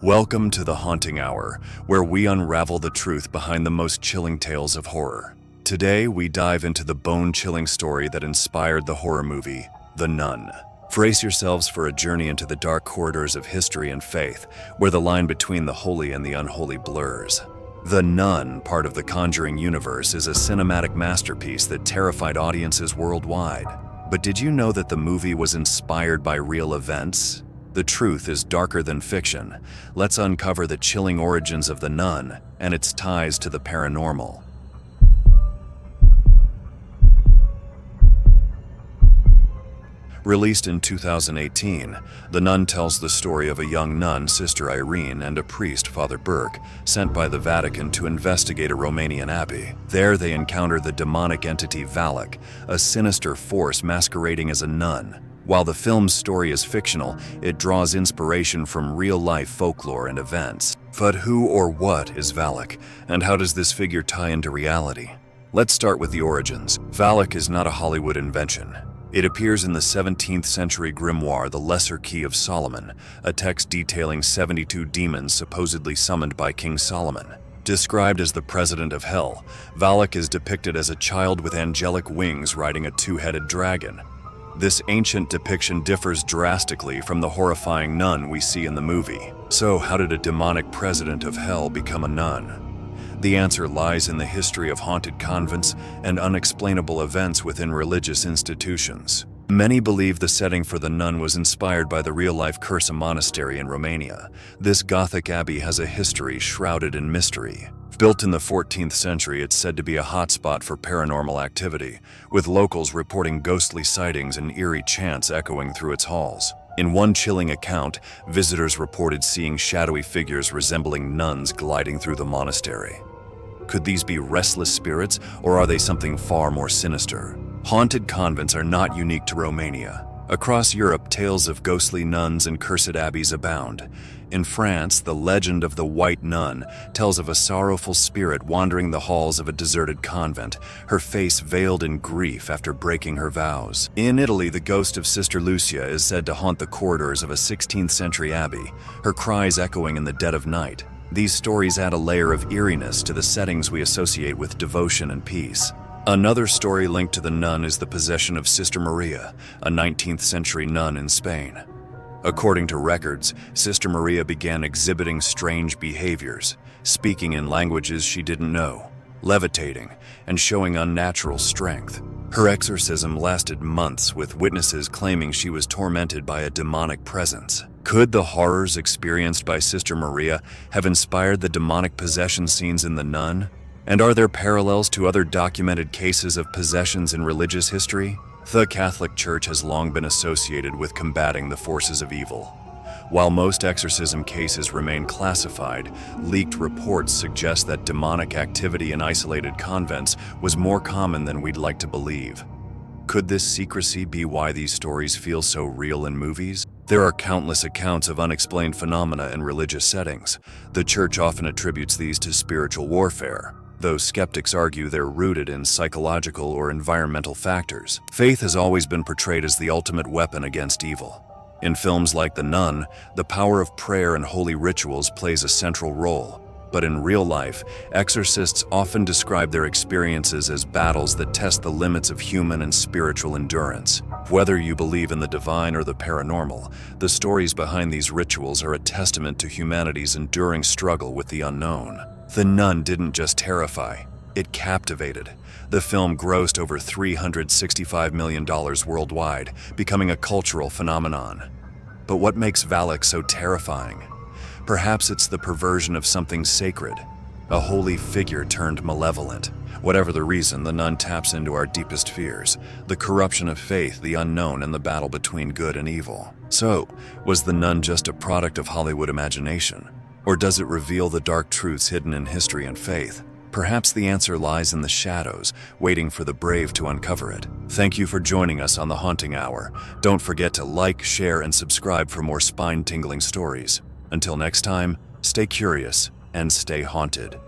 Welcome to the Haunting Hour, where we unravel the truth behind the most chilling tales of horror. Today, we dive into the bone-chilling story that inspired the horror movie, The Nun. Brace yourselves for a journey into the dark corridors of history and faith, where the line between the holy and the unholy blurs. The Nun, part of the Conjuring universe, is a cinematic masterpiece that terrified audiences worldwide. But did you know that the movie was inspired by real events? The truth is darker than fiction. Let's uncover the chilling origins of The Nun and its ties to the paranormal. Released in 2018, The Nun tells the story of a young nun, Sister Irene, and a priest, Father Burke, sent by the Vatican to investigate a Romanian abbey. There they encounter the demonic entity Valak, a sinister force masquerading as a nun. While the film's story is fictional, it draws inspiration from real-life folklore and events. But who or what is Valak, and how does this figure tie into reality? Let's start with the origins. Valak is not a Hollywood invention. It appears in the 17th century grimoire The Lesser Key of Solomon, a text detailing 72 demons supposedly summoned by King Solomon. Described as the president of hell, Valak is depicted as a child with angelic wings riding a two-headed dragon. This ancient depiction differs drastically from the horrifying nun we see in the movie. So, how did a demonic president of hell become a nun? The answer lies in the history of haunted convents and unexplainable events within religious institutions. Many believe the setting for The Nun was inspired by the real-life Cursa monastery in Romania. This Gothic abbey has a history shrouded in mystery. Built in the 14th century, it's said to be a hotspot for paranormal activity, with locals reporting ghostly sightings and eerie chants echoing through its halls. In one chilling account, visitors reported seeing shadowy figures resembling nuns gliding through the monastery. Could these be restless spirits, or are they something far more sinister? Haunted convents are not unique to Romania. Across Europe, tales of ghostly nuns and cursed abbeys abound. In France, the legend of the White Nun tells of a sorrowful spirit wandering the halls of a deserted convent, her face veiled in grief after breaking her vows. In Italy, the ghost of Sister Lucia is said to haunt the corridors of a 16th century abbey, her cries echoing in the dead of night. These stories add a layer of eeriness to the settings we associate with devotion and peace. Another story linked to the nun is the possession of Sister Maria, a 19th century nun in Spain. According to records, Sister Maria began exhibiting strange behaviors, speaking in languages she didn't know, levitating, and showing unnatural strength. Her exorcism lasted months, with witnesses claiming she was tormented by a demonic presence. Could the horrors experienced by Sister Maria have inspired the demonic possession scenes in The Nun? And are there parallels to other documented cases of possessions in religious history? The Catholic Church has long been associated with combating the forces of evil. While most exorcism cases remain classified, leaked reports suggest that demonic activity in isolated convents was more common than we'd like to believe. Could this secrecy be why these stories feel so real in movies? There are countless accounts of unexplained phenomena in religious settings. The Church often attributes these to spiritual warfare, though skeptics argue they're rooted in psychological or environmental factors. Faith has always been portrayed as the ultimate weapon against evil. In films like The Nun, the power of prayer and holy rituals plays a central role. But in real life, exorcists often describe their experiences as battles that test the limits of human and spiritual endurance. Whether you believe in the divine or the paranormal, the stories behind these rituals are a testament to humanity's enduring struggle with the unknown. The Nun didn't just terrify, it captivated. The film grossed over $365 million worldwide, becoming a cultural phenomenon. But what makes Valak so terrifying? Perhaps it's the perversion of something sacred, a holy figure turned malevolent. Whatever the reason, The Nun taps into our deepest fears, the corruption of faith, the unknown, and the battle between good and evil. So, was The Nun just a product of Hollywood imagination? Or does it reveal the dark truths hidden in history and faith? Perhaps the answer lies in the shadows, waiting for the brave to uncover it. Thank you for joining us on the Haunting Hour. Don't forget to like, share, and subscribe for more spine-tingling stories. Until next time, stay curious and stay haunted.